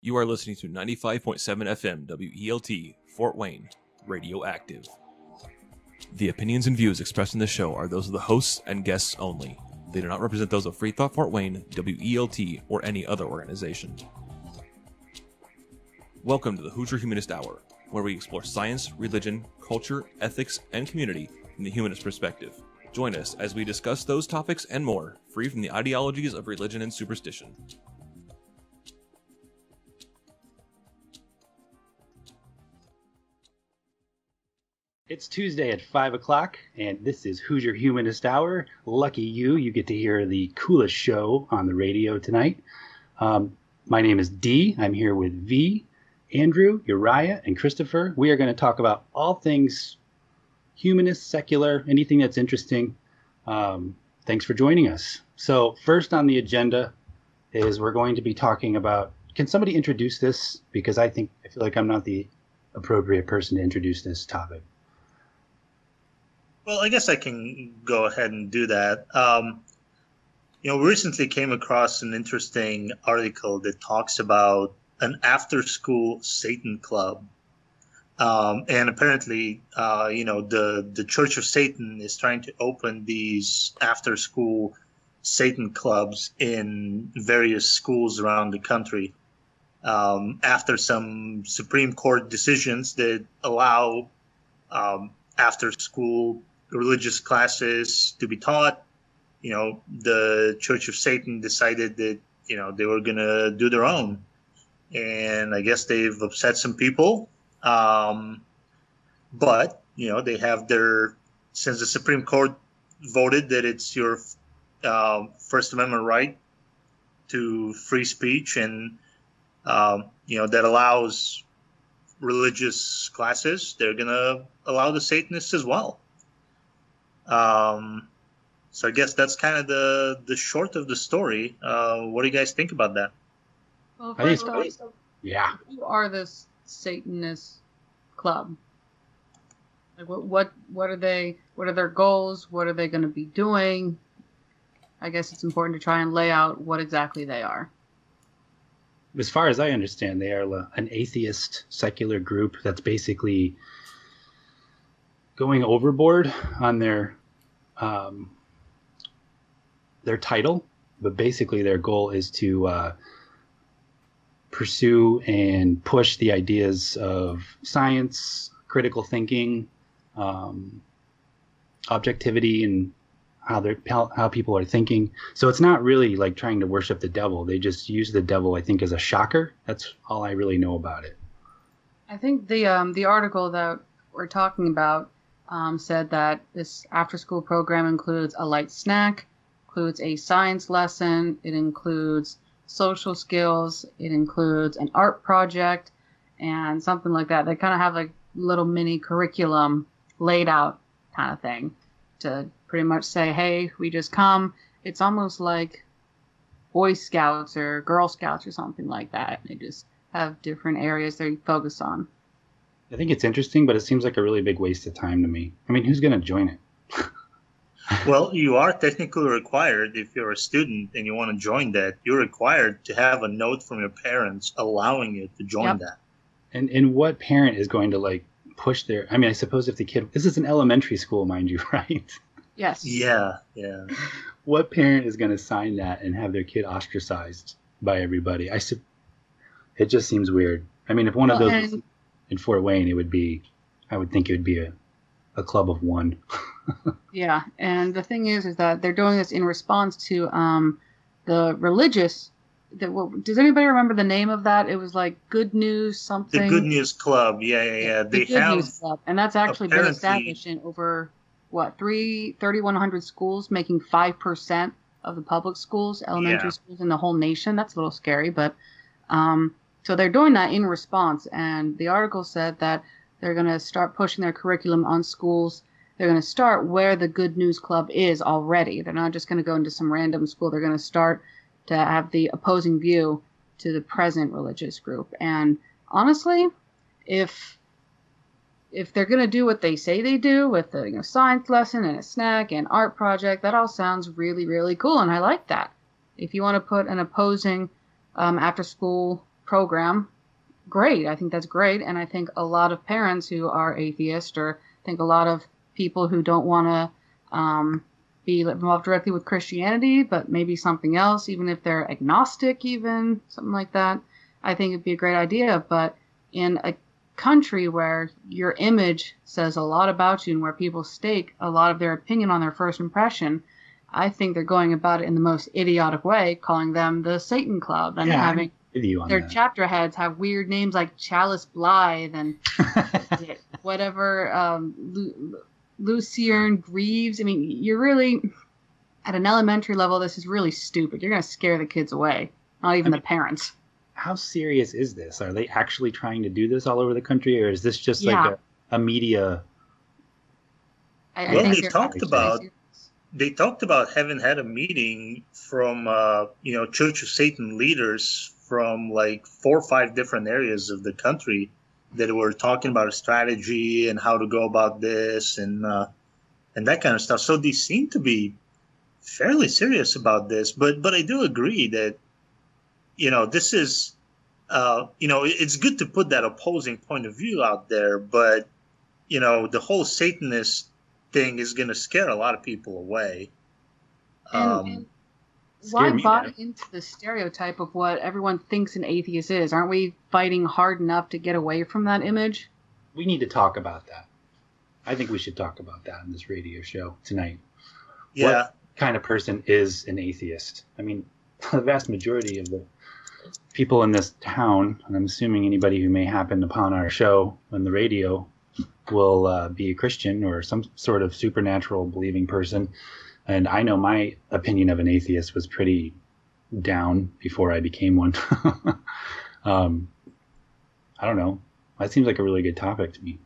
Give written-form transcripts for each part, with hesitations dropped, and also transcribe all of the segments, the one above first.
You are listening to 95.7 FM WELT, Fort Wayne, Radioactive. The opinions and views expressed in this show are those of the hosts and guests only. They do not represent those of FreeThought Fort Wayne, WELT, or any other organization. Welcome to the Hoosier Humanist Hour, where we explore science, religion, culture, ethics, and community from the humanist perspective. Join us as we discuss those topics and more, free from the ideologies of religion and superstition. It's Tuesday at 5 o'clock, and this is Hoosier Humanist Hour. Lucky you get to hear the coolest show on the radio tonight. My name is D. I'm here with V, Andrew, Uriah, and Christopher. We are going to talk about all things humanist, secular, anything that's interesting. Thanks for joining us. So first on the agenda is we're going to be talking about, can somebody introduce this? Because I feel like I'm not the appropriate person to introduce this topic. Well, I guess I can go ahead and do that. We recently came across an interesting article that talks about an after-school Satan club. And apparently, the Church of Satan is trying to open these after-school Satan clubs in various schools around the country. After some Supreme Court decisions that allow after-school religious classes to be taught, the Church of Satan decided that, they were going to do their own. And I guess they've upset some people. But, they have since the Supreme Court voted that it's your First Amendment right to free speech and, that allows religious classes, they're going to allow the Satanists as well. So I guess that's kind of the short of the story. What do you guys think about that? Well, first off, who are this Satanist club? Like what are they? What are their goals? What are they going to be doing? I guess it's important to try and lay out what exactly they are. As far as I understand, they are an atheist secular group that's basically going overboard on their title, but basically their goal is to pursue and push the ideas of science, critical thinking, objectivity, and how people are thinking. So it's not really like trying to worship the devil. They just use the devil, I think, as a shocker. That's all I really know about it. I think the article that we're talking about said that this after-school program includes a light snack, includes a science lesson, it includes social skills, it includes an art project, and something like that. They kind of have like little mini curriculum laid out kind of thing to pretty much say, hey, we just come. It's almost like Boy Scouts or Girl Scouts or something like that. They just have different areas they focus on. I think it's interesting, but it seems like a really big waste of time to me. I mean, who's going to join it? Well, you are technically required, if you're a student and you want to join that, you're required to have a note from your parents allowing you to join that. And what parent is going to push their, I suppose if the kid, this is an elementary school, mind you, right? Yes. Yeah. What parent is going to sign that and have their kid ostracized by everybody? It just seems weird. I mean, if one of those was in Fort Wayne, I would think it would be a club of one. Yeah, and the thing is that they're doing this in response to the religious. Does anybody remember the name of that? It was like Good News something. The Good News Club, yeah. The Good News Club, and that's actually been established in over 3,100 schools, making 5% of the public schools, elementary schools in the whole nation. That's a little scary, but so they're doing that in response. And the article said that they're going to start pushing their curriculum on schools. They're going to start where the Good News Club is already. They're not just going to go into some random school. They're going to start to have the opposing view to the present religious group. And honestly, if they're going to do what they say they do with a science lesson and a snack and art project, that all sounds really, really cool. And I like that. If you want to put an opposing after-school program, great. I think that's great. And I think a lot of parents who are atheist, or I think a lot of people who don't want to be involved directly with Christianity, but maybe something else, even if they're agnostic, even something like that, I think it'd be a great idea. But in a country where your image says a lot about you and where people stake a lot of their opinion on their first impression, I think they're going about it in the most idiotic way, calling them the Satan Club and having their chapter heads have weird names like Chalice Blythe and whatever, Lucerne Greaves. I mean, you're really, at an elementary level, this is really stupid. You're going to scare the kids away, not even the parents. How serious is this? Are they actually trying to do this all over the country, or is this just like a media? Well, they talked about having had a meeting from Church of Satan leaders from like 4 or 5 different areas of the country that were talking about a strategy and how to go about this and that kind of stuff. So they seem to be fairly serious about this. But I do agree that, this is, it's good to put that opposing point of view out there. But, the whole Satanist thing is going to scare a lot of people away. And why buy into the stereotype of what everyone thinks an atheist is? Aren't we fighting hard enough to get away from that image? We need to talk about that. I think we should talk about that in this radio show tonight. Yeah. What kind of person is an atheist? I mean, the vast majority of the people in this town, and I'm assuming anybody who may happen upon our show on the radio, will be a Christian or some sort of supernatural believing person. And I know my opinion of an atheist was pretty down before I became one. I don't know. That seems like a really good topic to me.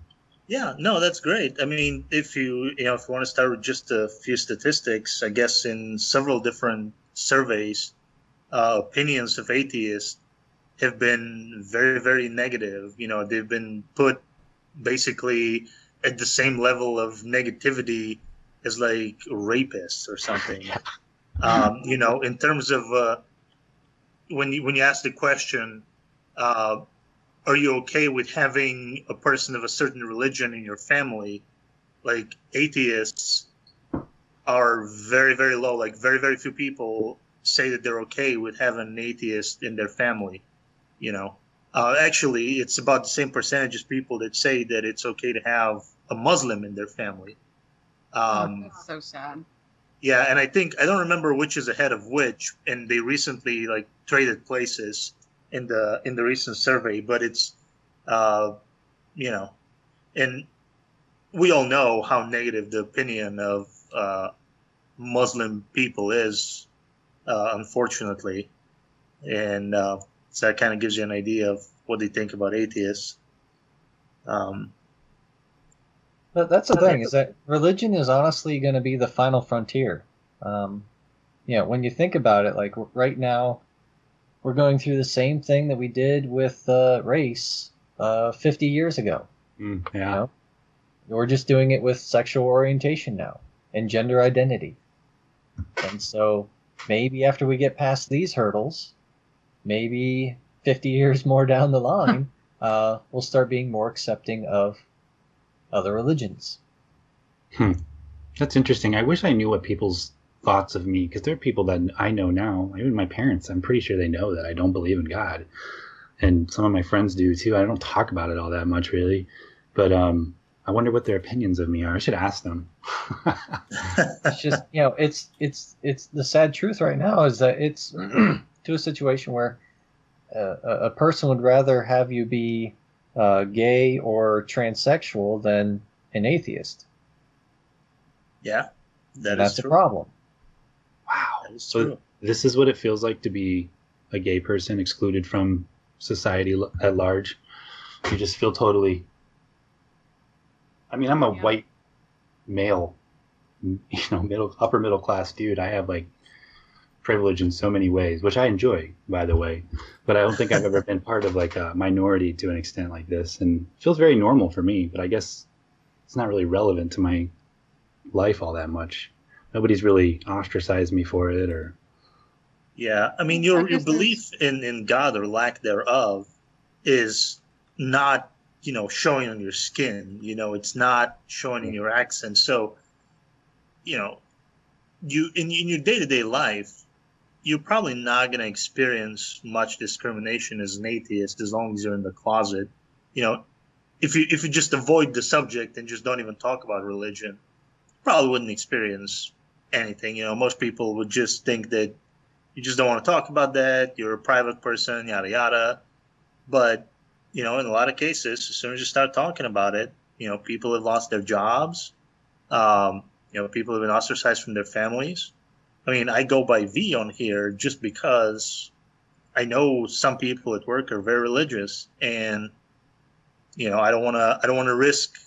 Yeah, no, that's great. I mean, if you want to start with just a few statistics, I guess in several different surveys, opinions of atheists have been very, very negative. They've been put basically at the same level of negativity as like rapists or something. In terms of when you ask the question, are you okay with having a person of a certain religion in your family? Like, atheists are very, very low. Like, very, very few people say that they're okay with having an atheist in their family. Actually, it's about the same percentage as people that say that it's okay to have a Muslim in their family. That's so sad. Yeah, and I don't remember which is ahead of which, and they recently traded places in the recent survey. But it's, and we all know how negative the opinion of Muslim people is, unfortunately, and so that kind of gives you an idea of what they think about atheists. But that's the thing, is that religion is honestly going to be the final frontier. When you think about it, like right now, we're going through the same thing that we did with race 50 years ago. Yeah. We're just doing it with sexual orientation now and gender identity. And so maybe after we get past these hurdles, maybe 50 years more down the line, we'll start being more accepting of other religions. That's interesting. I wish I knew what people's thoughts of me, because there are people that I know now, even my parents, I'm pretty sure they know that I don't believe in God. And some of my friends do too. I don't talk about it all that much really. But I wonder what their opinions of me are. I should ask them. It's just, it's the sad truth right now is that it's to a situation where a person would rather have you be gay or transsexual than an atheist. Yeah, that's a problem. Wow. That is true. So this is what it feels like to be a gay person excluded from society at large. You just feel totally... I mean, I'm a white male, upper middle class dude. I have privilege in so many ways, which I enjoy, by the way. But I don't think I've ever been part of a minority to an extent like this, and it feels very normal for me. But I guess it's not really relevant to my life all that much. Nobody's really ostracized me for it, or Yeah, I mean, your belief in God or lack thereof is not, showing on your skin. It's not showing in your accent. So, you in your day-to-day life, you're probably not going to experience much discrimination as an atheist as long as you're in the closet. If you just avoid the subject and just don't even talk about religion, you probably wouldn't experience anything. Most people would just think that you just don't want to talk about that. You're a private person, yada yada. But in a lot of cases, as soon as you start talking about it, people have lost their jobs. People have been ostracized from their families. I mean, I go by V on here just because I know some people at work are very religious, and I don't want to risk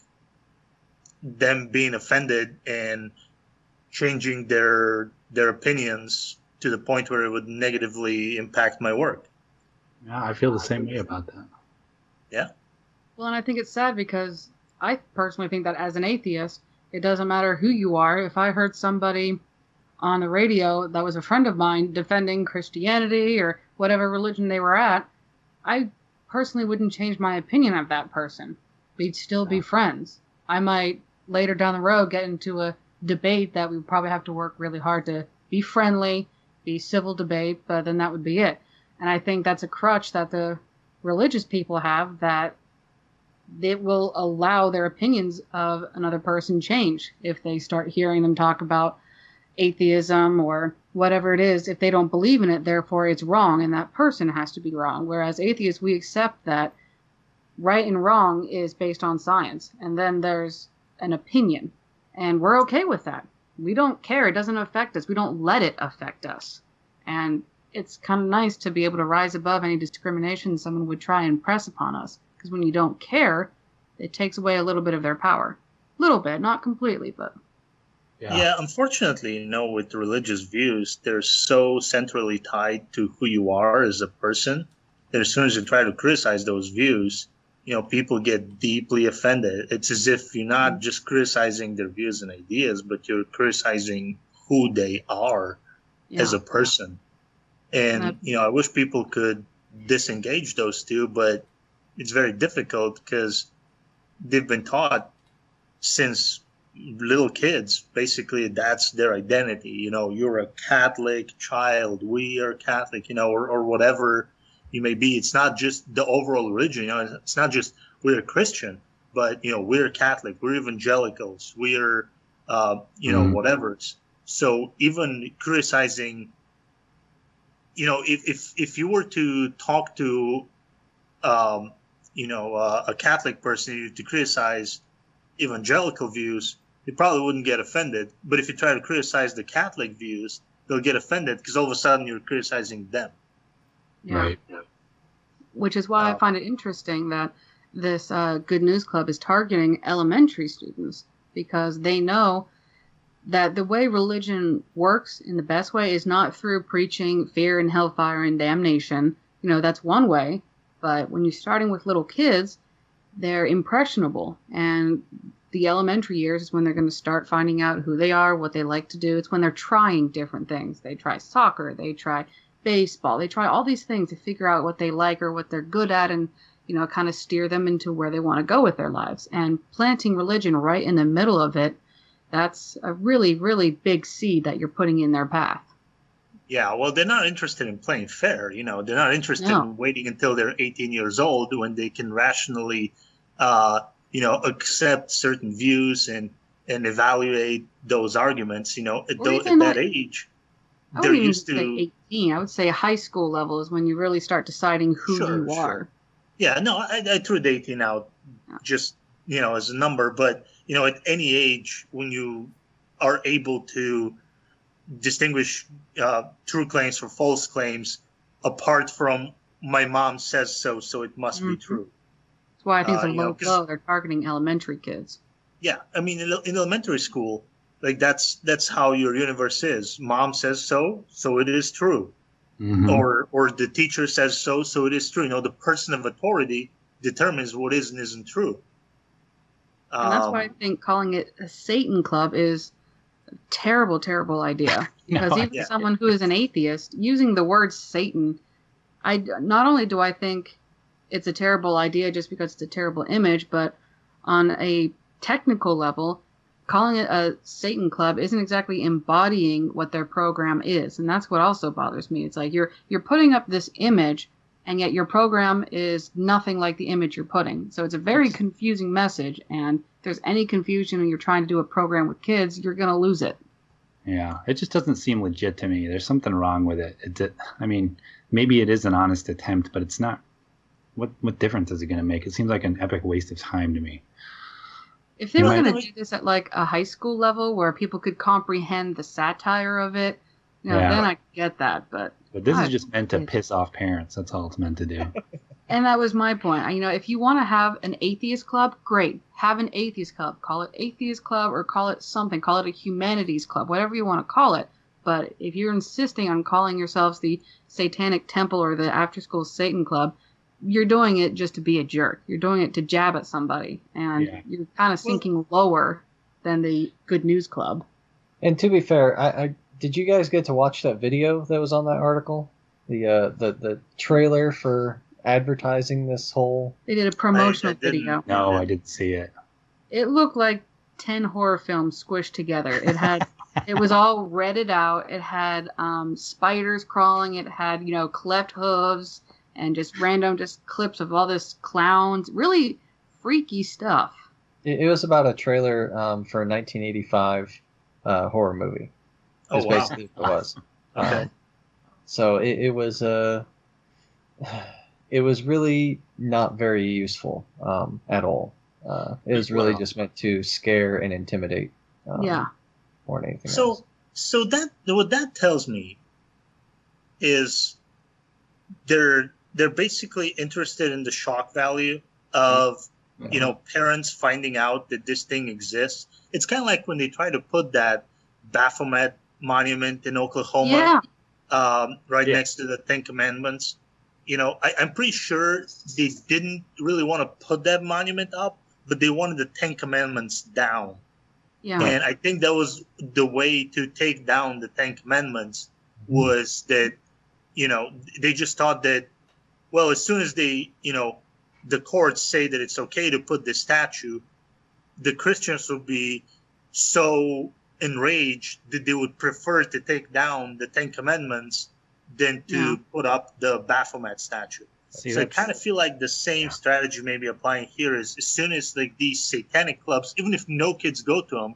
them being offended and changing their opinions to the point where it would negatively impact my work. Yeah, I feel the same way about that. Yeah. Well, and I think it's sad because I personally think that as an atheist, it doesn't matter who you are. If I heard somebody on the radio that was a friend of mine defending Christianity or whatever religion they were at, I personally wouldn't change my opinion of that person. We'd still be friends. I might later down the road get into a debate that we would probably have to work really hard to be friendly, be civil debate, but then that would be it. And I think that's a crutch that the religious people have, that it will allow their opinions of another person change if they start hearing them talk about atheism or whatever it is. If they don't believe in it, therefore it's wrong and that person has to be wrong. Whereas atheists, we accept that right and wrong is based on science, and then there's an opinion, and we're okay with that. We don't care. It doesn't affect us. We don't let it affect us. And it's kind of nice to be able to rise above any discrimination someone would try and press upon us. Because when you don't care, it takes away a little bit of their power. A little bit, not completely, but... Yeah, unfortunately, with religious views, they're so centrally tied to who you are as a person that as soon as you try to criticize those views, people get deeply offended. It's as if you're not just criticizing their views and ideas, but you're criticizing who they are as a person. And, I wish people could disengage those two, but it's very difficult because they've been taught since little kids, basically that's their identity. You're a Catholic child, we are Catholic, or whatever you may be. It's not just the overall religion, it's not just we're Christian, but we're Catholic, we're evangelicals, we're whatever. So even criticizing, if you were to talk to a Catholic person to criticize evangelical views, they probably wouldn't get offended. But if you try to criticize the Catholic views, they'll get offended because all of a sudden you're criticizing them. Yeah. Right. Which is why I find it interesting that this Good News Club is targeting elementary students, because they know that the way religion works in the best way is not through preaching fear and hellfire and damnation. That's one way. But when you're starting with little kids, they're impressionable, and the elementary years is when they're going to start finding out who they are, what they like to do. It's when they're trying different things. They try soccer, they try baseball, they try all these things to figure out what they like or what they're good at, and kind of steer them into where they want to go with their lives. And planting religion right in the middle of it, that's a really, really big seed that you're putting in their path. Yeah, well, they're not interested in playing fair. They're not interested in waiting until they're 18 years old when they can rationally, accept certain views and evaluate those arguments. At that age, they're used to. Say 18. I would say high school level is when you really start deciding who you are. Yeah, no, I threw the 18 out just as a number, but at any age when you are able to distinguish true claims from false claims apart from my mom says so it must be true. That's why I think it's a low blow. They're targeting elementary kids. Yeah, I mean, in elementary school, like that's how your universe is. Mom says so it is true. Mm-hmm. Or the teacher says so it is true. The person of authority determines what is and isn't true. And that's why I think calling it a Satan club is Terrible, terrible idea. Because No, even someone who is an atheist, using the word Satan, not only do I think it's a terrible idea just because it's a terrible image, but on a technical level, calling it a Satan club isn't exactly embodying what their program is. And that's what also bothers me. It's like you're putting up this image, and yet your program is nothing like the image you're putting. So it's a very confusing message, and if there's any confusion when you're trying to do a program with kids, you're going to lose it. Yeah, it just doesn't seem legit to me. There's something wrong with it. I mean, maybe it is an honest attempt, but it's not. What difference is it going to make? It seems like an epic waste of time to me. If they were going to do this at like a high school level where people could comprehend the satire of it, then I get that. But this is just meant to piss off parents. That's all it's meant to do. And that was my point. If you want to have an atheist club, great. Have an atheist club. Call it atheist club or call it something. Call it a humanities club, whatever you want to call it. But if you're insisting on calling yourselves the Satanic Temple or the After School Satan Club, you're doing it just to be a jerk. You're doing it to jab at somebody. And you're kind of sinking lower than the Good News Club. And to be fair, I did you guys get to watch that video that was on that article? The trailer for advertising this whole... They did a promotional video. No, I didn't see it. It looked like 10 horror films squished together. It had... It was all redded out. It had spiders crawling. It had, cleft hooves and just random clips of all this clowns. Really freaky stuff. It was about a trailer for a 1985 horror movie. Oh, wow. Basically what it was. Okay. So it was really not very useful at all. It was really just meant to scare and intimidate. More than anything else. So what that tells me is they're basically interested in the shock value of parents finding out that this thing exists. It's kind of like when they try to put that Baphomet monument in Oklahoma next to the Ten Commandments. I'm pretty sure they didn't really want to put that monument up, but they wanted the Ten Commandments down. Yeah. And I think that was the way to take down the Ten Commandments was that, they just thought that, well, as soon as the courts say that it's okay to put this statue, the Christians would be so enraged that they would prefer to take down the Ten Commandments than to put up the Baphomet statue. So I kind of feel like the same strategy may be applying here is as soon as like these satanic clubs, even if no kids go to them,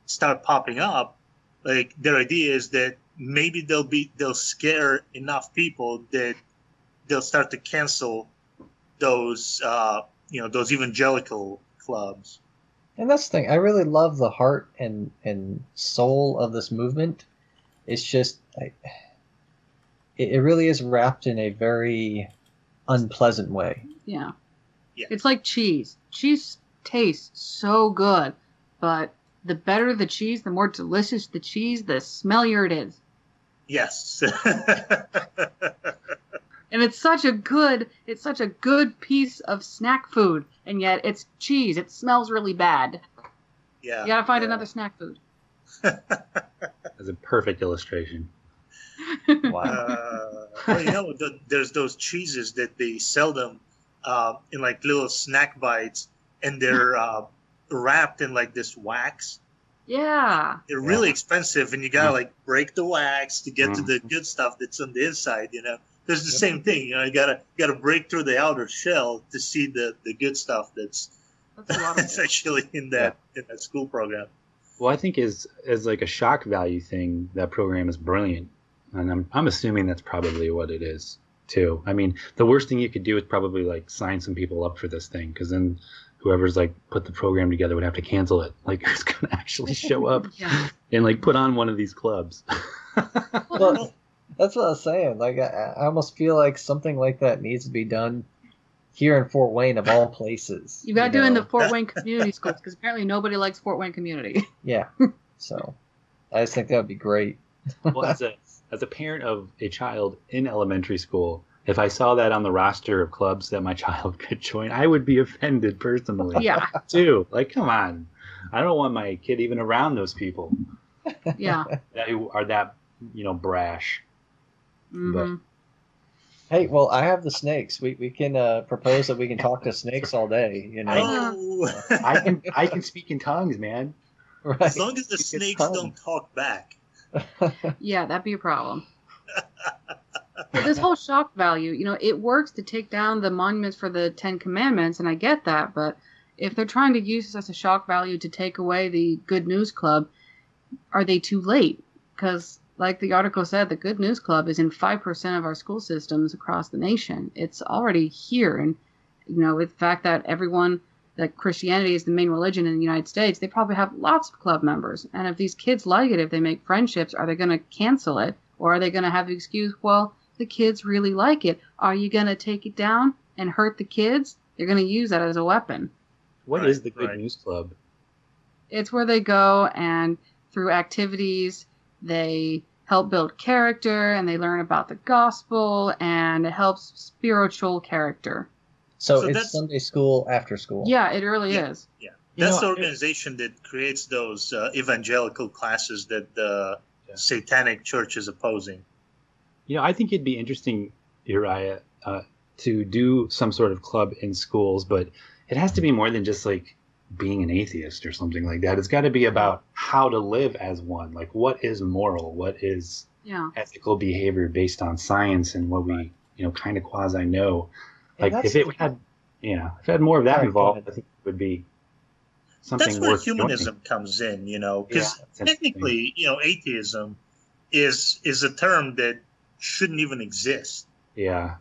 start popping up, like their idea is that maybe they'll scare enough people that they'll start to cancel those those evangelical clubs. And that's the thing. I really love the heart and soul of this movement. It's just it really is wrapped in a very unpleasant way. Yeah. It's like cheese. Cheese tastes so good, but the better the cheese, the more delicious the cheese, the smellier it is. Yes. And it's such a good piece of snack food, and yet it's cheese. It smells really bad. Yeah. You gotta find another snack food. That's a perfect illustration. Wow. There's those cheeses that they sell them in like little snack bites, and they're wrapped in like this wax. Yeah. They're really expensive, and you gotta like break the wax to get to the good stuff that's on the inside. There's the same thing. You gotta break through the outer shell to see the good stuff that's actually in that school program. Well, I think as like a shock value thing, that program is brilliant. And I'm assuming that's probably what it is too. I mean, the worst thing you could do is probably like sign some people up for this thing, because then whoever's like put the program together would have to cancel it. Like, who's going to actually show up and like put on one of these clubs? Well, that's what I was saying. Like, I almost feel like something like that needs to be done here in Fort Wayne, of all places. You got to do it in the Fort Wayne community schools, because apparently nobody likes Fort Wayne community. Yeah. So I just think that would be great. Well, as a parent of a child in elementary school, if I saw that on the roster of clubs that my child could join, I would be offended personally. Yeah. Too. Like, come on. I don't want my kid even around those people. Yeah. who are that, brash. Mm-hmm. Hey, well, I have the snakes. We can propose that we can talk to snakes all day. Oh, I can speak in tongues, man. Right. as long as the snakes don't talk back. Yeah, that'd be a problem. But this whole shock value, it works to take down the monuments for the 10 Commandments, and I get that, but if they're trying to use this as a shock value to take away the Good News Club, are they too late? Because, like the article said, the Good News Club is in 5% of our school systems across the nation. It's already here, and, with the fact that Christianity is the main religion in the United States, they probably have lots of club members. And if these kids like it, if they make friendships, are they going to cancel it? Or are they going to have the excuse, well, the kids really like it. Are you going to take it down and hurt the kids? They're going to use that as a weapon. What is the Good News Club? It's where they go and through activities, they help build character and they learn about the gospel and it helps spiritual character. So it's Sunday school after school. Yeah, it really is. Yeah. That's the organization that creates those evangelical classes that the satanic church is opposing. I think it'd be interesting, Uriah, to do some sort of club in schools, but it has to be more than just like being an atheist or something like that. It's got to be about how to live as one. Like, what is moral? What is ethical behavior based on science and what we, kind of quasi know. Like, if it had more of that involved, I think it would be something That's where worth humanism comes in, because technically, atheism is a term that shouldn't even exist. Yeah.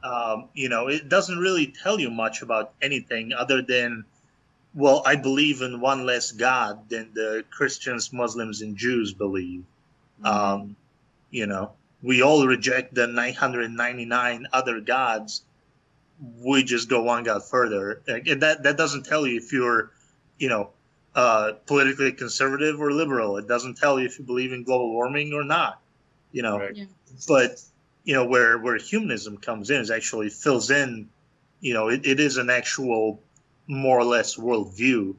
It doesn't really tell you much about anything other than, well, I believe in one less God than the Christians, Muslims, and Jews believe. We all reject the 999 other gods. We just go one God further. That doesn't tell you if you're, politically conservative or liberal. It doesn't tell you if you believe in global warming or not. Right. Yeah. But where humanism comes in is actually fills in. It is an actual more or less worldview,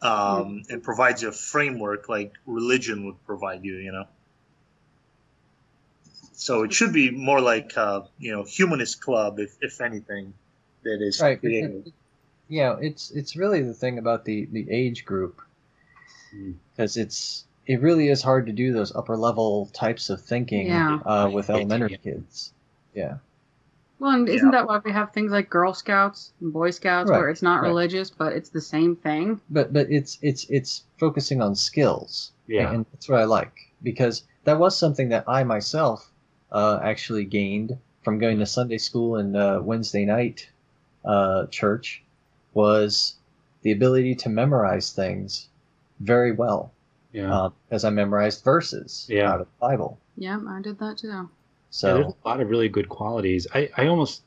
and provides you a framework like religion would provide you. So it should be more like humanist club, if anything, that is created. It's really the thing about the age group, because it really is hard to do those upper level types of thinking with elementary kids. Yeah. Well, and isn't that why we have things like Girl Scouts and Boy Scouts, where it's not religious, but it's the same thing? But it's focusing on skills. Yeah. And that's what I like, because that was something that I myself actually gained from going to Sunday school and Wednesday night church, was the ability to memorize things very well. Yeah. As I memerized verses out of the Bible. Yeah, I did that too. So there's a lot of really good qualities. I don't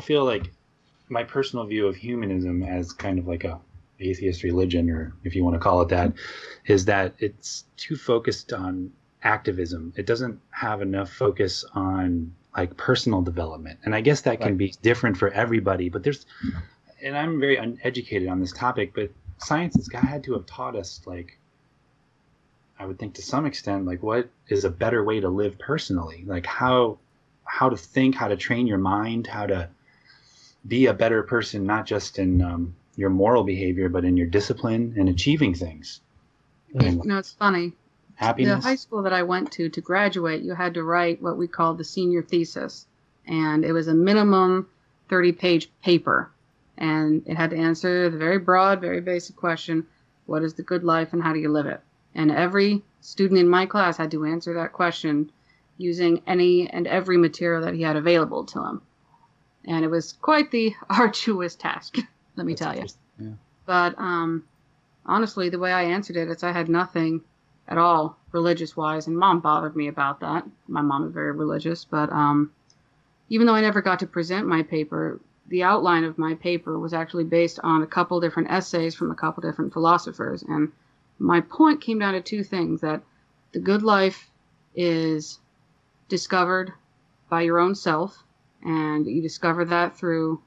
feel like my personal view of humanism as kind of like a atheist religion, or if you want to call it that, is that it's too focused on activism. It doesn't have enough focus on like personal development. And I guess that can be different for everybody, but and I'm very uneducated on this topic, but science has had to have taught us, like, I would think to some extent, like, what is a better way to live personally? Like how to think, how to train your mind, how to be a better person, not just in your moral behavior, but in your discipline and achieving things. And it's funny. Happiness. The high school that I went to graduate, you had to write what we called the senior thesis. And it was a minimum 30-page paper. And it had to answer the very broad, very basic question, what is the good life and how do you live it? And every student in my class had to answer that question using any and every material that he had available to him. And it was quite the arduous task, let me tell you. Yeah. But honestly, the way I answered it is I had nothing at all religious-wise, and Mom bothered me about that. My mom is very religious, but even though I never got to present my paper, the outline of my paper was actually based on a couple different essays from a couple different philosophers, and my point came down to two things: that the good life is discovered by your own self, and you discover that through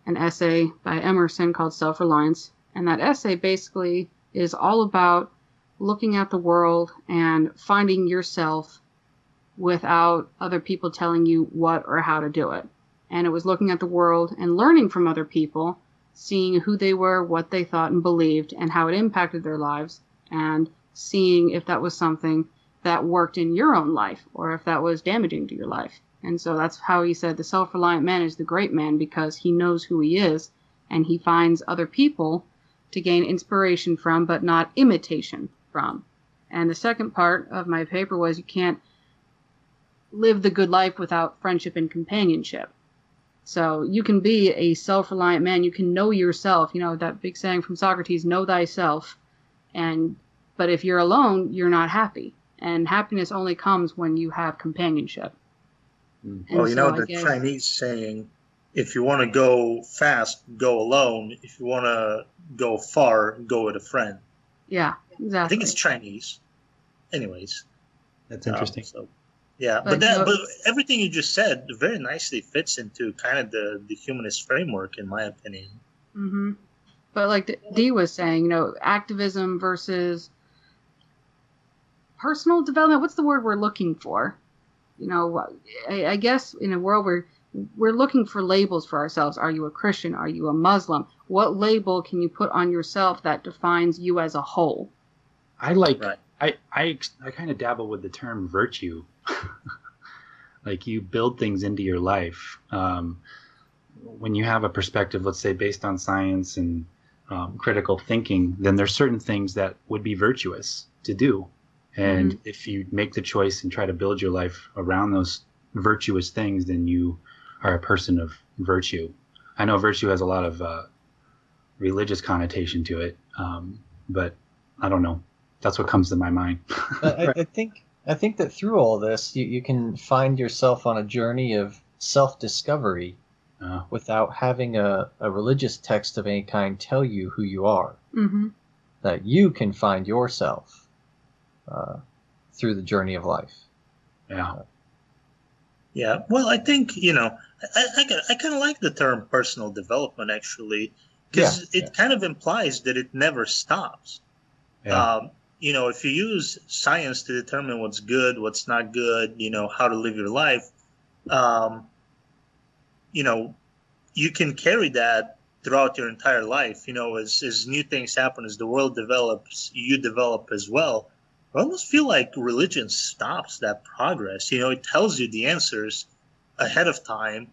an essay by Emerson called Self-Reliance, and that essay basically is all about looking at the world and finding yourself without other people telling you what or how to do it. And it was looking at the world and learning from other people, seeing who they were, what they thought and believed, and how it impacted their lives, and seeing if that was something that worked in your own life or if that was damaging to your life. And so that's how he said the self-reliant man is the great man, because he knows who he is and he finds other people to gain inspiration from, but not imitation from. And the second part of my paper was you can't live the good life without friendship and companionship. So you can be a self-reliant man. You can know yourself. You know, that big saying from Socrates, know thyself. But if you're alone, you're not happy. And happiness only comes when you have companionship. Well, you know, the Chinese saying, if you want to go fast, go alone. If you want to go far, go with a friend. Yeah, exactly. I think it's Chinese. Anyways. That's interesting. Yeah, but everything you just said very nicely fits into kind of the humanist framework, in my opinion. Mm-hmm. But like Dee was saying, you know, activism versus personal development. What's the word we're looking for? You know, I guess in a world where we're looking for labels for ourselves. Are you a Christian? Are you a Muslim? What label can you put on yourself that defines you as a whole? I kind of dabble with the term virtue. Like, you build things into your life. When you have a perspective, let's say, based on science and critical thinking, then there's certain things that would be virtuous to do. And if you make the choice and try to build your life around those virtuous things, then you are a person of virtue. I know virtue has a lot of religious connotation to it, but I don't know. That's what comes to my mind. I think that through all this, you can find yourself on a journey of self-discovery without having a religious text of any kind tell you who you are. Mm-hmm. That you can find yourself through the journey of life. Yeah. Yeah. Well, I think, you know, I kind of like the term personal development, actually, because it kind of implies that it never stops. Yeah. You know, if you use science to determine what's good, what's not good, you know, how to live your life, you know, you can carry that throughout your entire life. You know, as new things happen, as the world develops, you develop as well. I almost feel like religion stops that progress. You know, it tells you the answers ahead of time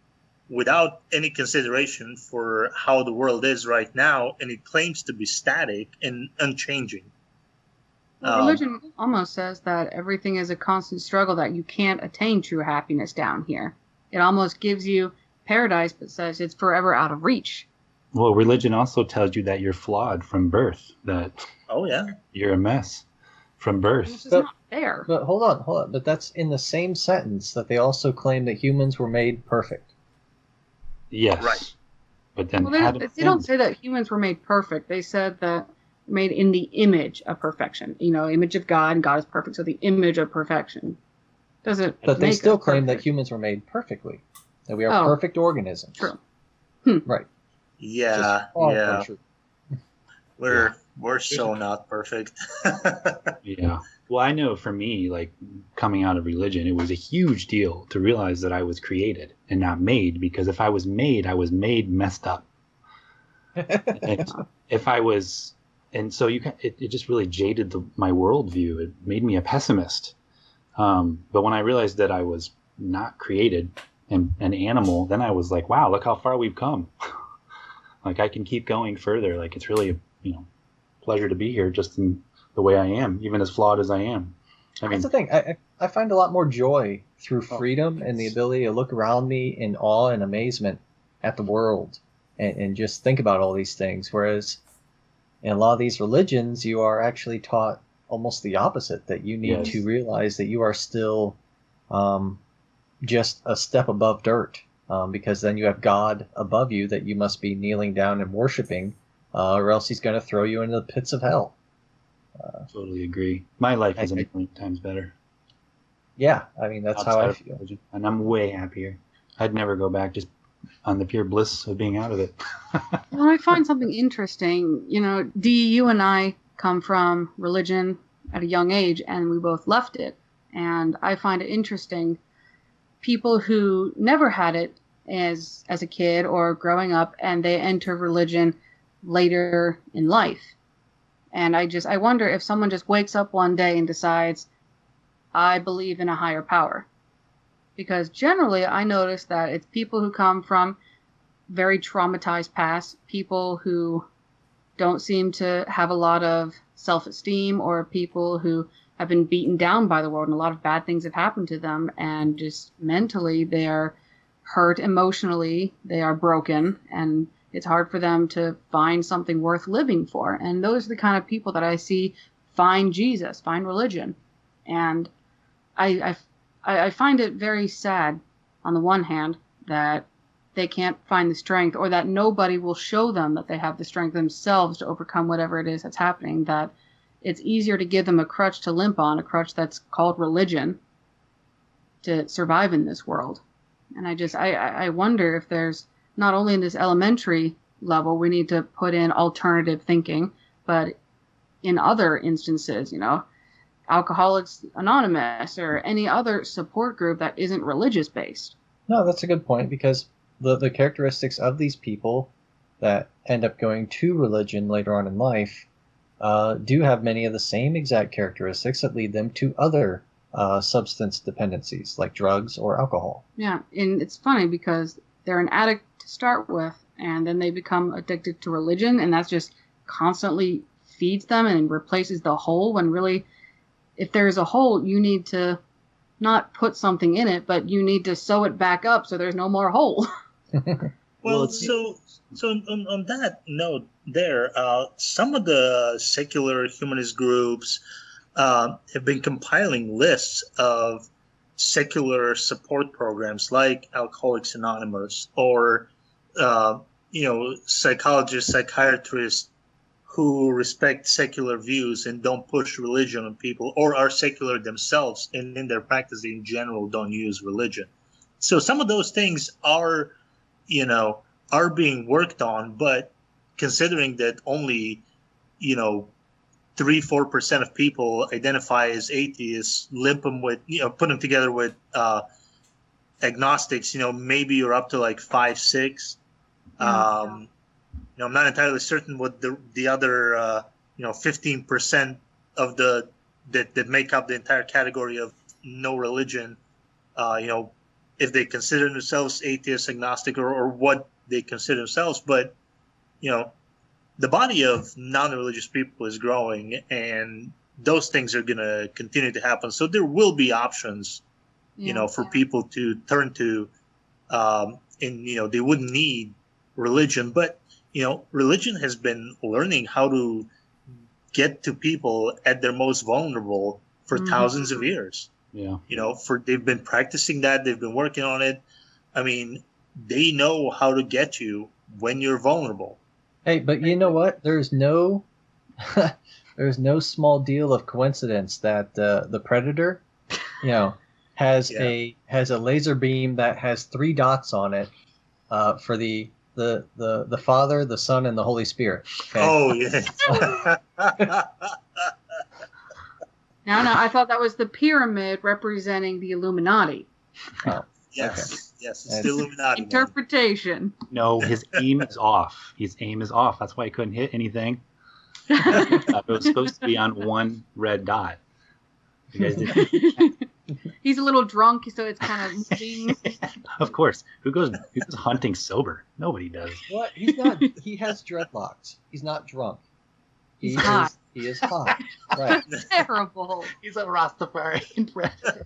without any consideration for how the world is right now, and it claims to be static and unchanging. Well, religion almost says that everything is a constant struggle, that you can't attain true happiness down here. It almost gives you paradise, but says it's forever out of reach. Well, religion also tells you that you're flawed from birth, that you're a mess from birth. This is not fair. But hold on. But that's in the same sentence that they also claim that humans were made perfect. Yes. Right. But then they don't say that humans were made perfect. They said that made in the image of perfection. You know, image of God, and God is perfect, so the image of perfection. But they still claim that humans were made perfectly. That we are perfect organisms. True. Right. Yeah. We're so not perfect. Yeah. Well, I know for me, like, coming out of religion, it was a huge deal to realize that I was created and not made, because if I was made messed up. And so it just really jaded my worldview. It made me a pessimist. But when I realized that I was not created and an animal, then I was like, wow, look how far we've come. Like, I can keep going further. Like, it's really a pleasure to be here just in the way I am, even as flawed as I am. That's the thing. I find a lot more joy through freedom and the ability to look around me in awe and amazement at the world and just think about all these things. Whereas in a lot of these religions, you are actually taught almost the opposite, that you need to realize that you are still just a step above dirt, because then you have God above you that you must be kneeling down and worshiping, or else he's going to throw you into the pits of hell. Totally agree. My life is a million times better. Yeah, I mean, that's how I feel. Religion. And I'm way happier. I'd never go back, just on the pure bliss of being out of it. Well, I find something interesting. You know, Dee, you and I come from religion at a young age, and we both left it. And I find it interesting, people who never had it as a kid or growing up, and they enter religion later in life. And I wonder if someone just wakes up one day and decides, I believe in a higher power. Because generally I notice that it's people who come from very traumatized past, people who don't seem to have a lot of self-esteem, or people who have been beaten down by the world and a lot of bad things have happened to them, and just mentally they are hurt, emotionally they are broken, and it's hard for them to find something worth living for. And those are the kind of people that I see find Jesus, find religion. And I find it very sad, on the one hand, that they can't find the strength, or that nobody will show them that they have the strength themselves to overcome whatever it is that's happening, that it's easier to give them a crutch to limp on, a crutch that's called religion, to survive in this world. And I wonder if there's, not only in this elementary level, we need to put in alternative thinking, but in other instances, Alcoholics Anonymous or any other support group that isn't religious based. No, that's a good point, because the characteristics of these people that end up going to religion later on in life do have many of the same exact characteristics that lead them to other substance dependencies like drugs or alcohol. Yeah, and it's funny because they're an addict to start with, and then they become addicted to religion, and that's just constantly feeds them and replaces the hole, when really, if there's a hole, you need to not put something in it, but you need to sew it back up so there's no more hole. Well, so on that note there, some of the secular humanist groups have been compiling lists of secular support programs like Alcoholics Anonymous, or psychologists, psychiatrists who respect secular views and don't push religion on people, or are secular themselves and in their practice in general don't use religion. So some of those things are being worked on, but considering that only 3-4% of people identify as atheists, put them together with agnostics, maybe you're up to like 5-6. I'm not entirely certain what the other 15% of that make up the entire category of no religion, if they consider themselves atheist, agnostic, or what they consider themselves. But the body of non-religious people is growing, and those things are going to continue to happen. So there will be options, for people to turn to, and they wouldn't need religion. But religion has been learning how to get to people at their most vulnerable for thousands of years. Yeah. They've been practicing that. They've been working on it. I mean, they know how to get you when you're vulnerable. Hey, but you know what? There's no small deal of coincidence that the Predator, has a laser beam that has 3 dots on it for the Father, the Son, and the Holy Spirit. Okay? Oh yeah. No, I thought that was the pyramid representing the Illuminati. Oh, yes, okay. Yes, it's the Illuminati. Interpretation. No, his aim is off. His aim is off. That's why he couldn't hit anything. It was supposed to be on one red dot. You guys didn't. He's a little drunk, so it's kind of moving. Of course. Who goes hunting sober? Nobody does. What? He's not. He has dreadlocks. He's not drunk. He's hot. He is hot. Right. Terrible. He's a Rastafarian predator.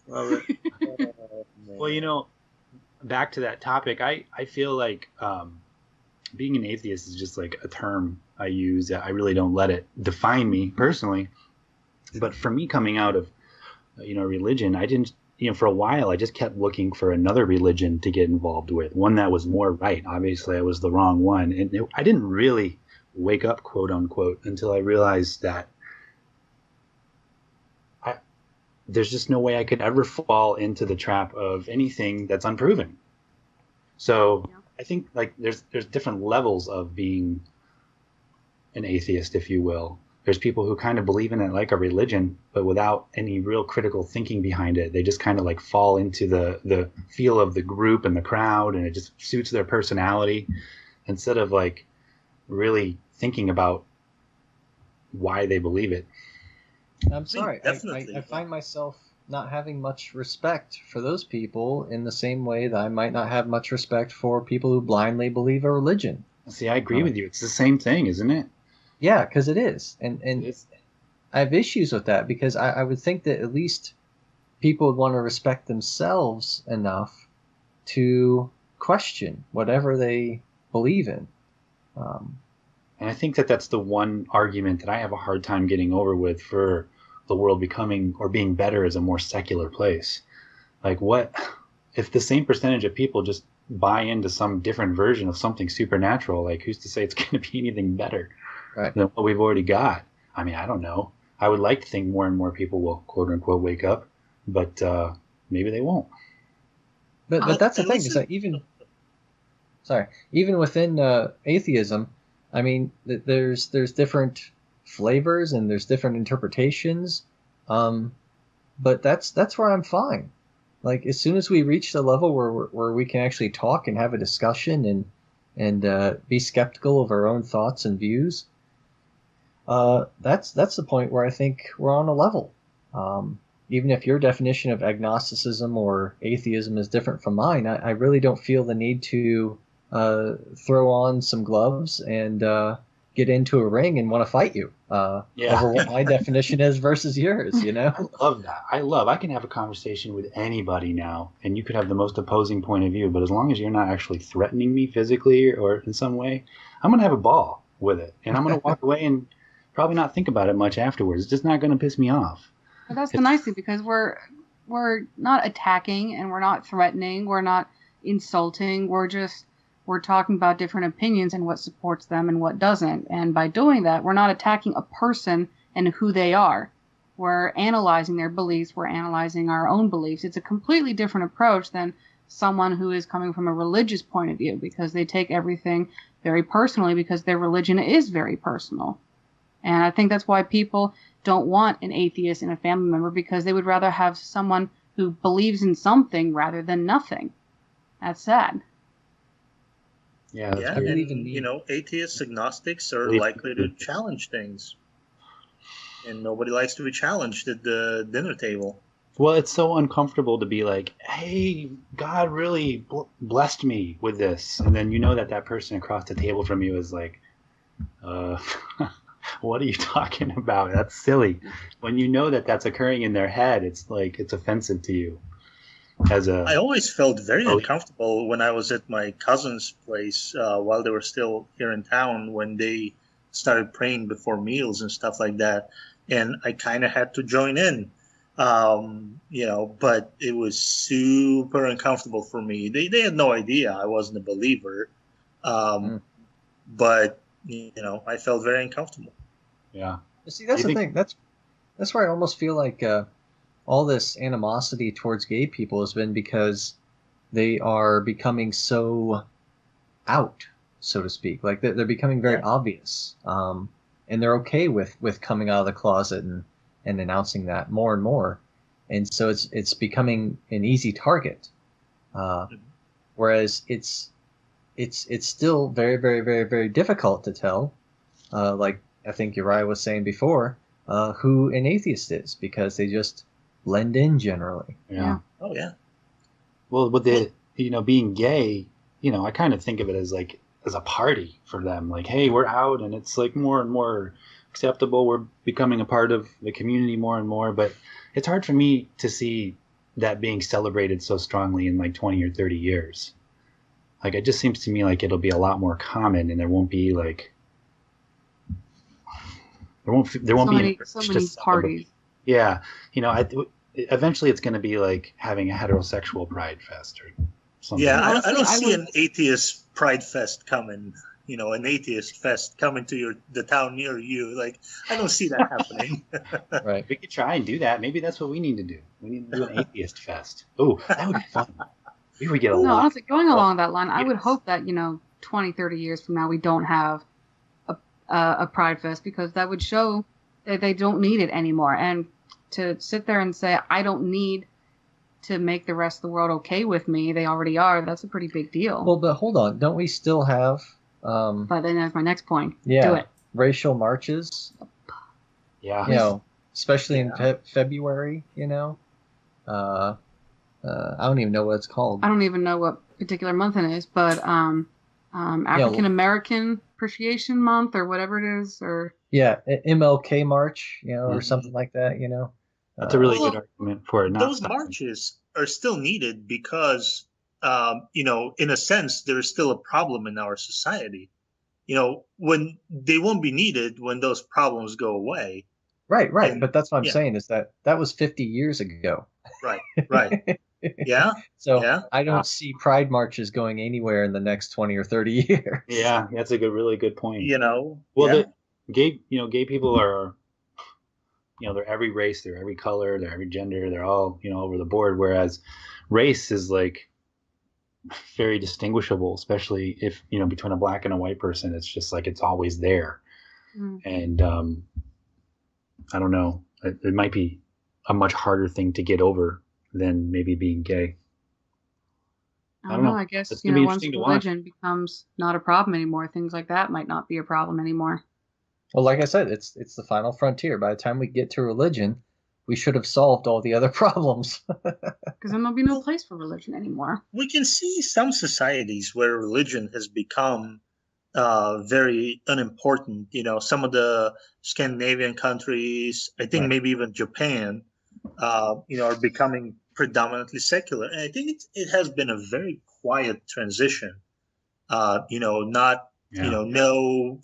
Love it. Well, back to that topic, I feel like being an atheist is just like a term I use. I really don't let it define me personally. But for me, coming out of religion, I didn't. For a while, I just kept looking for another religion to get involved with, one that was more right. Obviously, I was the wrong one, and I didn't really wake up, quote unquote, until I realized that there's just no way I could ever fall into the trap of anything that's unproven. So I think like there's different levels of being an atheist, if you will. There's people who kind of believe in it like a religion, but without any real critical thinking behind it. They just kind of like fall into the feel of the group and the crowd, and it just suits their personality instead of like really thinking about why they believe it. I'm sorry. I find myself not having much respect for those people in the same way that I might not have much respect for people who blindly believe a religion. See, I agree with you. It's the same thing, isn't it? Yeah, because it is. And I have issues with that because I would think that at least people would want to respect themselves enough to question whatever they believe in. And I think that that's the one argument that I have a hard time getting over with for the world becoming or being better as a more secular place. Like, what if the same percentage of people just buy into some different version of something supernatural? Like, who's to say it's going to be anything better than what we've already got? I mean, I don't know. I would like to think more and more people will, quote unquote, wake up, but maybe they won't. But that's the thing, is that even within atheism, I mean, there's different flavors and there's different interpretations, but that's where I'm fine. Like, as soon as we reach the level where we can actually talk and have a discussion and be skeptical of our own thoughts and views, that's the point where I think we're on a level. Even if your definition of agnosticism or atheism is different from mine, I really don't feel the need to throw on some gloves and get into a ring and want to fight you over what my definition is versus yours, you know? I love that. I can have a conversation with anybody now, and you could have the most opposing point of view, but as long as you're not actually threatening me physically or in some way, I'm going to have a ball with it. And I'm going to walk away and probably not think about it much afterwards. It's just not going to piss me off. But that's the nice thing, because we're not attacking and we're not threatening. We're not insulting. We're talking about different opinions and what supports them and what doesn't. And by doing that, we're not attacking a person and who they are. We're analyzing their beliefs. We're analyzing our own beliefs. It's a completely different approach than someone who is coming from a religious point of view, because they take everything very personally, because their religion is very personal. And I think that's why people don't want an atheist in a family member, because they would rather have someone who believes in something rather than nothing. That's sad. Yeah, and atheists, agnostics are likely to challenge things. And nobody likes to be challenged at the dinner table. Well, it's so uncomfortable to be like, hey, God really blessed me with this. And then you know that person across the table from you is like, what are you talking about? That's silly. When you know that that's occurring in their head, it's like, it's offensive to you. I always felt very uncomfortable when I was at my cousin's place while they were still here in town, when they started praying before meals and stuff like that. And I kind of had to join in, but it was super uncomfortable for me. They had no idea I wasn't a believer, but I felt very uncomfortable. Yeah. See, that's the thing. That's where I almost feel like all this animosity towards gay people has been because they are becoming so out, so to speak. Like they're becoming very obvious, and they're okay with coming out of the closet and announcing that more and more, and so it's becoming an easy target. Whereas it's still very, very, very, very difficult to tell. Like I think Uriah was saying before, who an atheist is, because they just blend in generally. Yeah. Oh yeah. Well, with the being gay, I kind of think of it as a party for them. Like, hey, we're out, and it's like more and more acceptable. We're becoming a part of the community more and more. But it's hard for me to see that being celebrated so strongly in like 20 or 30 years. Like, it just seems to me like it'll be a lot more common, and there won't be like there won't be so many parties. Yeah, eventually it's going to be like having a heterosexual pride fest or something. Yeah, I don't see an atheist pride fest coming. An atheist fest coming to the town near you. Like, I don't see that happening. Right. We could try and do that. Maybe that's what we need to do. We need to do an atheist fest. Oh, that would be fun. Maybe we get a lot. No, honestly, going along that line, I would hope that 20, 30 years from now we don't have a pride fest, because that would show They don't need it anymore. And to sit there and say, I don't need to make the rest of the world okay with me, they already are, that's a pretty big deal. Well, but hold on. Don't we still have... but then that's my next point. Yeah, do it. Racial marches? Yeah. You know, especially in February, you know? I don't even know what it's called. I don't even know what particular month it is, but African American Appreciation Month or whatever it is, or MLK March, you know, or something like that, you know. That's a really good argument for it. Those marches are still needed because, you know, in a sense, there's still a problem in our society. You know, when they won't be needed when those problems go away. Right. And, but that's what I'm saying is that was 50 years ago. Right. Yeah. So I don't see pride marches going anywhere in the next 20 or 30 years. Yeah, that's a really good point. You know, well, gay people are, you know, they're every race, they're every color, they're every gender, they're all, you know, over the board. Whereas race is like very distinguishable, especially if, you know, between a black and a white person, it's just like it's always there. And I don't know, it might be a much harder thing to get over than maybe being gay. I don't know. I guess, you know, once religion becomes not a problem anymore, things like that might not be a problem anymore. Well, like I said, it's the final frontier. By the time we get to religion, we should have solved all the other problems. Because then there'll be no place for religion anymore. We can see some societies where religion has become very unimportant. You know, some of the Scandinavian countries, I think maybe even Japan, you know, are becoming predominantly secular. And I think it has been a very quiet transition. You know, you know, no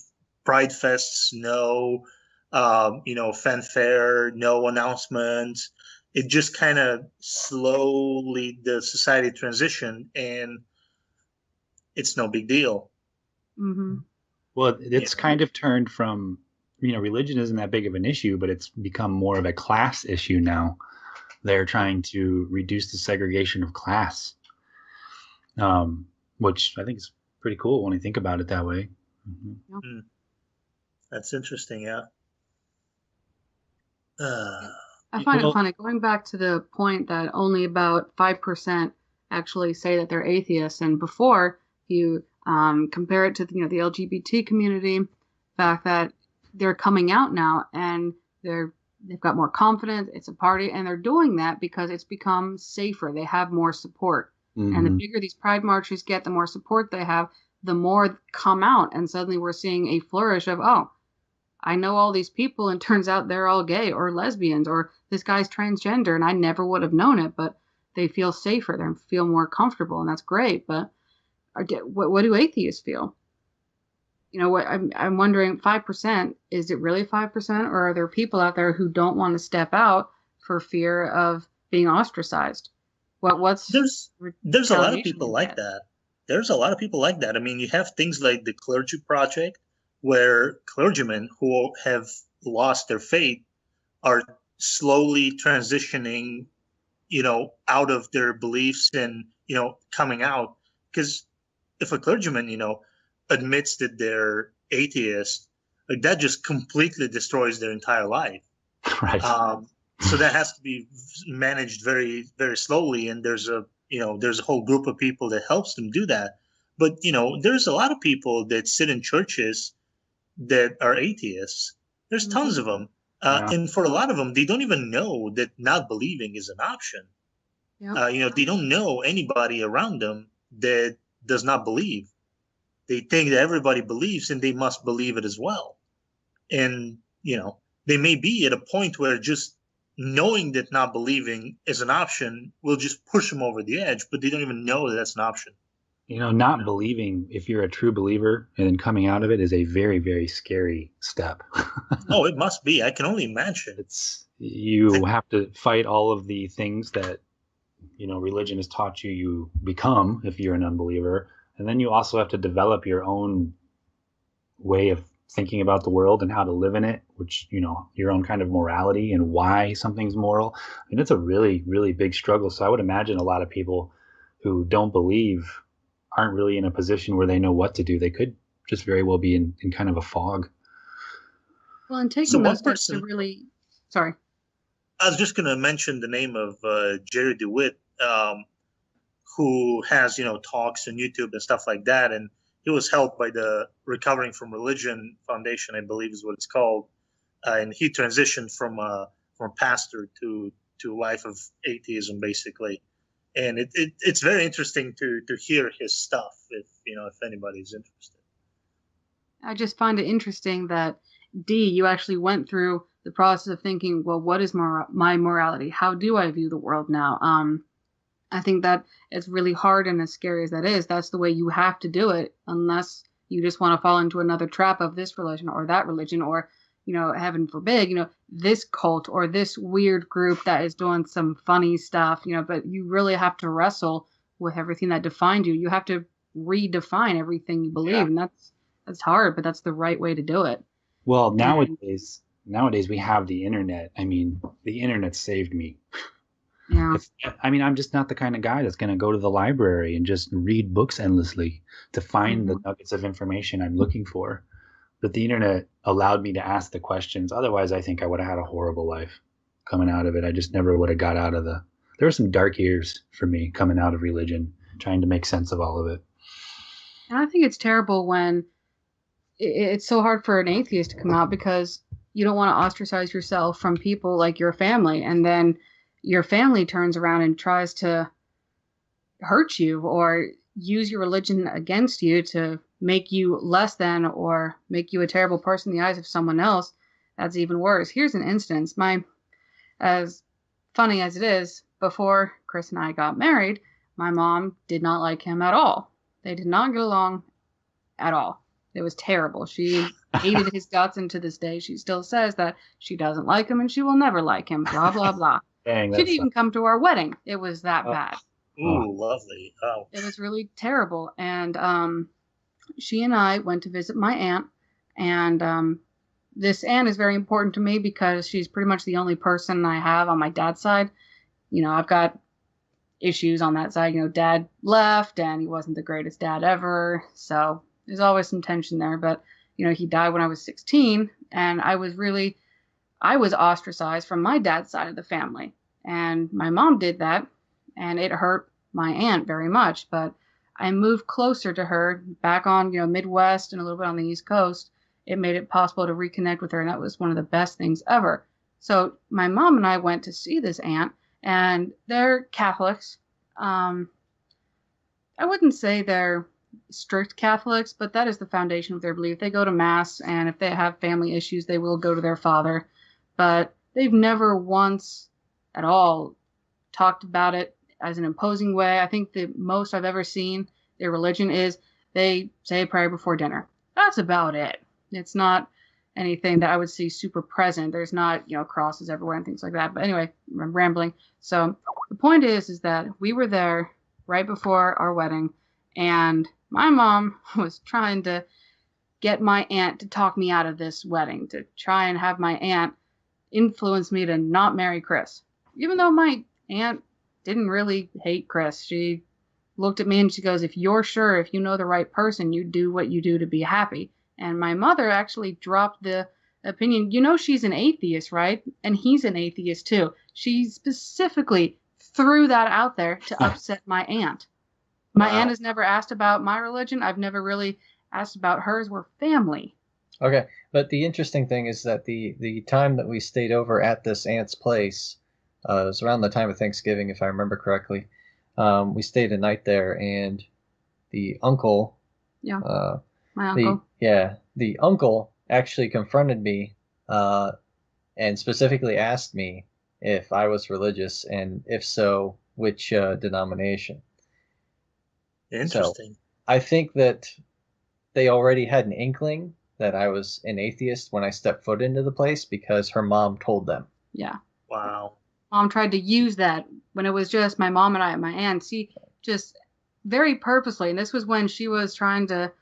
pride fests, no, you know, fanfare, no announcements. It just kind of slowly, the society transitioned, and it's no big deal. Mm-hmm. Well, it's kind of turned from, you know, religion isn't that big of an issue, but it's become more of a class issue now. They're trying to reduce the segregation of class, which I think is pretty cool when you think about it that way. Mm-hmm. That's interesting, yeah. I find it funny, going back to the point that only about 5% actually say that they're atheists, and before you compare it to the LGBT community, the fact that they're coming out now and they've got more confidence, it's a party, and they're doing that because it's become safer. They have more support. And the bigger these pride marches get, the more support they have, the more come out, and suddenly we're seeing a flourish of, oh, I know all these people, and turns out they're all gay or lesbians, or this guy's transgender, and I never would have known it, but they feel safer, they feel more comfortable, and that's great. But what do atheists feel? You know, what I'm wondering, 5%, is it really 5%, or are there people out there who don't want to step out for fear of being ostracized? There's a lot of people like that. There's a lot of people like that. I mean, you have things like the Clergy Project, where clergymen who have lost their faith are slowly transitioning, you know, out of their beliefs and, you know, coming out. Because if a clergyman, you know, admits that they're atheist, like, that just completely destroys their entire life. Right. So that has to be managed very, very slowly. And there's a whole group of people that helps them do that. But, you know, there's a lot of people that sit in churches that are atheists. There's tons of them. And for a lot of them, they don't even know that not believing is an option. Yep. You know, they don't know anybody around them that does not believe. They think that everybody believes and they must believe it as well. And, you know, they may be at a point where just knowing that not believing is an option will just push them over the edge, but they don't even know that that's an option. You know, not believing, if you're a true believer and then coming out of it, is a very, very scary step. Oh, it must be. I can only imagine. You have to fight all of the things that, you know, religion has taught you become if you're an unbeliever. And then you also have to develop your own way of thinking about the world and how to live in it, which, you know, your own kind of morality and why something's moral. I mean, it's a really, really big struggle. So I would imagine a lot of people who don't believe aren't really in a position where they know what to do. They could just very well be in kind of a fog. Well, and taking So those one steps to person, really, sorry. I was just going to mention the name of Jerry DeWitt, who has, talks on YouTube and stuff like that. And he was helped by the Recovering from Religion Foundation, I believe is what it's called. And he transitioned from pastor to a life of atheism, basically. And it's very interesting to hear his stuff if anybody's interested. I just find it interesting that, D, you actually went through the process of thinking, well, what is my morality? How do I view the world now? I think that it's really hard, and as scary as that is, that's the way you have to do it, unless you just want to fall into another trap of this religion or that religion, or, heaven forbid, this cult or this weird group that is doing some funny stuff, but you really have to wrestle with everything that defined you. You have to redefine everything you believe. Yeah. And that's hard, but that's the right way to do it. Well, nowadays we have the internet. I mean, the internet saved me. Yeah. I'm just not the kind of guy that's going to go to the library and just read books endlessly to find the nuggets of information I'm looking for. But the internet allowed me to ask the questions. Otherwise, I think I would have had a horrible life coming out of it. I just never would have got out of there were some dark years for me coming out of religion, trying to make sense of all of it. And I think it's terrible when it's so hard for an atheist to come out, because you don't want to ostracize yourself from people like your family, and then your family turns around and tries to hurt you or use your religion against you to make you less than or make you a terrible person in the eyes of someone else. That's even worse. Here's an instance. As funny as it is, before Chris and I got married, my mom did not like him at all. They did not get along at all. It was terrible. She hated his guts, and to this day she still says that she doesn't like him and she will never like him, blah, blah, blah. Dang, she didn't even come to our wedding. It was that bad. Ooh, lovely. Oh. It was really terrible. And she and I went to visit my aunt. And this aunt is very important to me because she's pretty much the only person I have on my dad's side. I've got issues on that side. Dad left and he wasn't the greatest dad ever. So there's always some tension there. But, he died when I was 16. And I was ostracized from my dad's side of the family. And my mom did that. And it hurt my aunt very much. But I moved closer to her, back on, Midwest and a little bit on the East Coast. It made it possible to reconnect with her. And that was one of the best things ever. So my mom and I went to see this aunt. And they're Catholics. I wouldn't say they're strict Catholics, but that is the foundation of their belief. They go to Mass, and if they have family issues, they will go to their father. But they've never once at all talked about it as an imposing way. I think the most I've ever seen their religion is they say a prayer before dinner. That's about it. It's not anything that I would see super present. There's not, crosses everywhere and things like that. But anyway, I'm rambling. So the point is that we were there right before our wedding, and my mom was trying to get my aunt to talk me out of this wedding, to try and have my aunt influence me to not marry Chris. Even though my aunt didn't really hate Chris. She looked at me and she goes, if you're sure, if you know the right person, you do what you do to be happy. And my mother actually dropped the opinion, she's an atheist, right? And he's an atheist too. She specifically threw that out there to upset my aunt. My aunt has never asked about my religion. I've never really asked about hers. We're family. Okay, but the interesting thing is that the time that we stayed over at this aunt's place, it was around the time of Thanksgiving, if I remember correctly. We stayed a night there, and the uncle... Yeah, my uncle. The uncle actually confronted me and specifically asked me if I was religious, and if so, which denomination. Interesting. So, I think that they already had an inkling that I was an atheist when I stepped foot into the place because her mom told them. Yeah. Wow. Mom tried to use that when it was just my mom and I and my aunt. She just very purposely, and this was when she was trying to,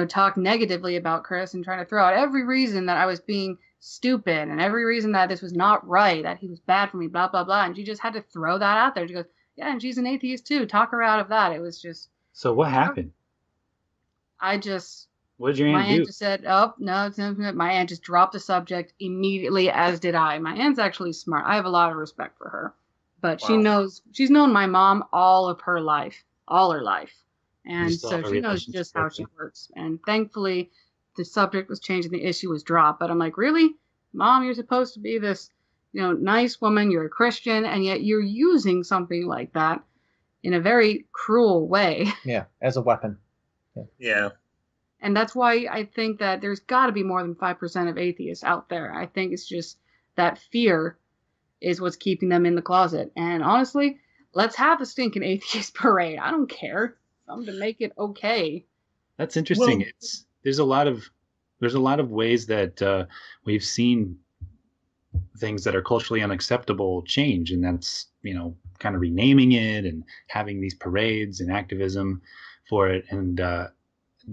talk negatively about Chris and trying to throw out every reason that I was being stupid and every reason that this was not right, that he was bad for me, blah, blah, blah. And she just had to throw that out there. She goes, yeah, and she's an atheist too. Talk her out of that. It was just... So what happened? I just What did your My aunt aunt do? just said, "Oh no, it's not good." My aunt just dropped the subject immediately, as did I. My aunt's actually smart. I have a lot of respect for her, but Wow. she's known my mom all of her life, all her life, You and still have so a she knows relationship just how with she her? works. And thankfully, the subject was changed and the issue was dropped. But I'm like, really, Mom, you're supposed to be this, nice woman. You're a Christian, and yet you're using something like that in a very cruel way. Yeah, as a weapon. Yeah. And that's why I think that there's got to be more than 5% of atheists out there. I think it's just that fear is what's keeping them in the closet. And honestly, let's have the stinking atheist parade. I don't care. Something to make it okay. That's interesting. Well, There's a lot of ways that we've seen things that are culturally unacceptable change, and that's kind of renaming it and having these parades and activism for it, and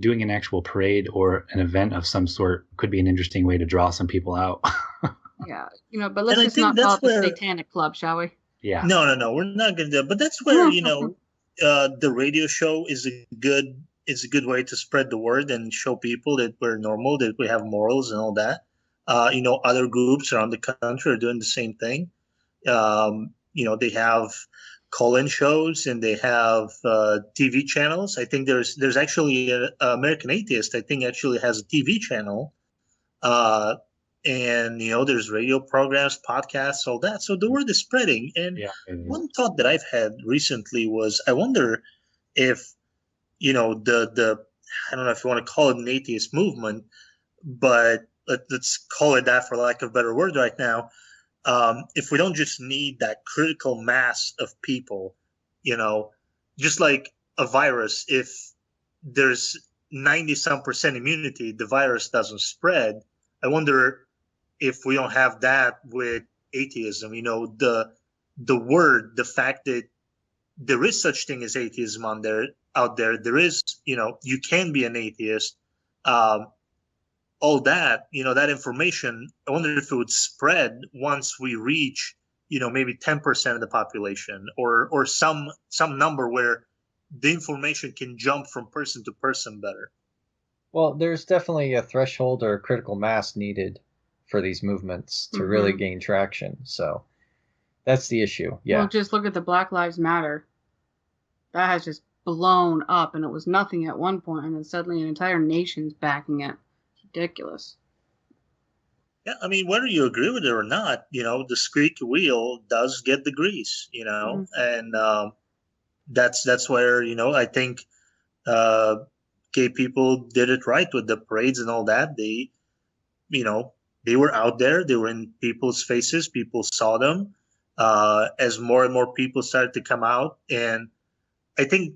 doing an actual parade or an event of some sort could be an interesting way to draw some people out. Yeah, but let's and I just think not call that's it the where Satanic Club, shall we? Yeah. no, we're not going to do that. But that's where the radio show is a good way to spread the word and show people that we're normal, that we have morals and all that. Other groups around the country are doing the same thing. They have call-in shows and they have TV channels. I think there's actually an American Atheist. I think actually has a TV channel. And there's radio programs, podcasts, all that. So the word is spreading. And one thought that I've had recently was, I wonder if the I don't know if you want to call it an atheist movement, but let's call it that for lack of a better word right now. If we don't just need that critical mass of people, just like a virus, if there's 90-some% immunity, the virus doesn't spread. I wonder if we don't have that with atheism. The word, the fact that there is such thing as atheism out there. There is, you can be an atheist. All that, that information, I wonder if it would spread once we reach, maybe 10% of the population or some number where the information can jump from person to person better. Well, there's definitely a threshold or a critical mass needed for these movements to really gain traction. So that's the issue. Yeah. Well, just look at the Black Lives Matter. That has just blown up, and it was nothing at one point, and then suddenly an entire nation's backing it. Ridiculous. Yeah, I mean, whether you agree with it or not, the squeaky wheel does get the grease, and that's where I think gay people did it right with the parades and all that. They were out there, they were in people's faces, people saw them. As more and more people started to come out, and I think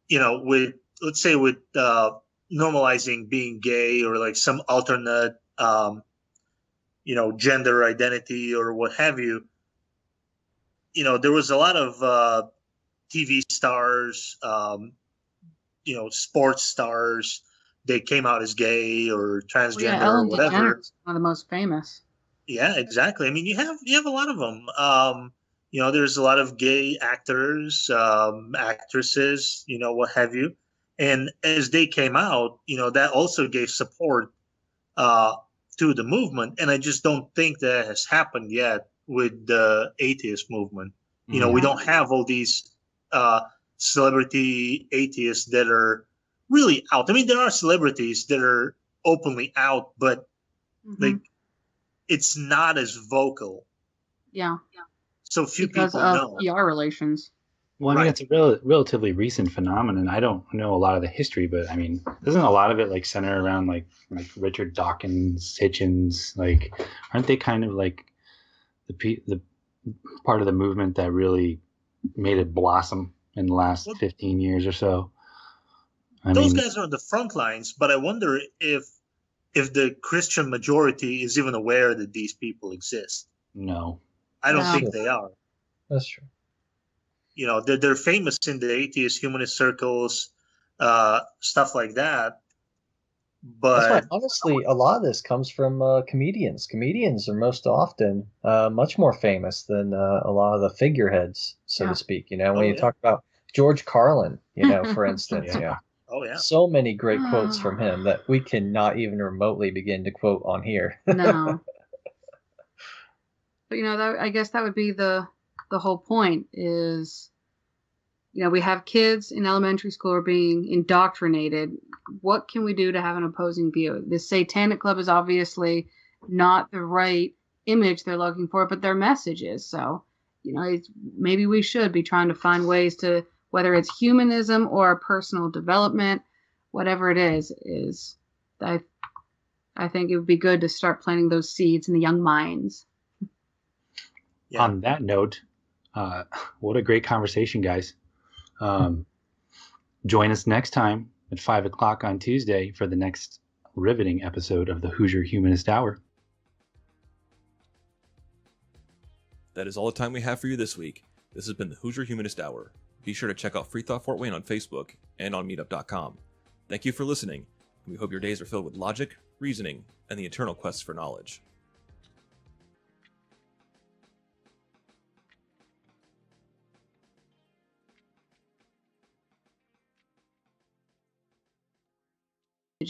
with normalizing being gay or like some alternate, gender identity or what have you, there was a lot of TV stars, sports stars. They came out as gay or transgender or whatever. One of the most famous. Yeah, exactly. I mean, you have a lot of them. There's a lot of gay actors, actresses, what have you. And as they came out, that also gave support to the movement. And I just don't think that has happened yet with the atheist movement. We don't have all these celebrity atheists that are really out. I mean, there are celebrities that are openly out, but like it's not as vocal. Yeah. So few because people know. PR relations. Well, I mean, it's a relatively recent phenomenon. I don't know a lot of the history, but I mean, doesn't a lot of it like center around like Richard Dawkins, Hitchens? Like, aren't they kind of like the part of the movement that really made it blossom in the last 15 years or so? Those guys are on the front lines, but I wonder if the Christian majority is even aware that these people exist. No, I don't think they are. That's true. They're famous in the atheist humanist circles, stuff like that. But honestly, a lot of this comes from comedians. Comedians are most often much more famous than a lot of the figureheads, so to speak. When you talk about George Carlin, for instance, Oh yeah. So many great quotes from him that we cannot even remotely begin to quote on here. No. But I guess that would be the whole point is, we have kids in elementary school are being indoctrinated. What can we do to have an opposing view? The Satanic Club is obviously not the right image they're looking for, but their message is. So, maybe we should be trying to find ways to, whether it's humanism or personal development, whatever it is I think it would be good to start planting those seeds in the young minds. Yeah. On that note, what a great conversation, guys. Join us next time at 5 o'clock on Tuesday for the next riveting episode of the Hoosier Humanist Hour. That is all the time we have for you this week. This has been the Hoosier Humanist Hour. Be sure to check out FreeThought Fort Wayne on Facebook and on meetup.com. Thank you for listening, and we hope your days are filled with logic, reasoning, and the eternal quest for knowledge. So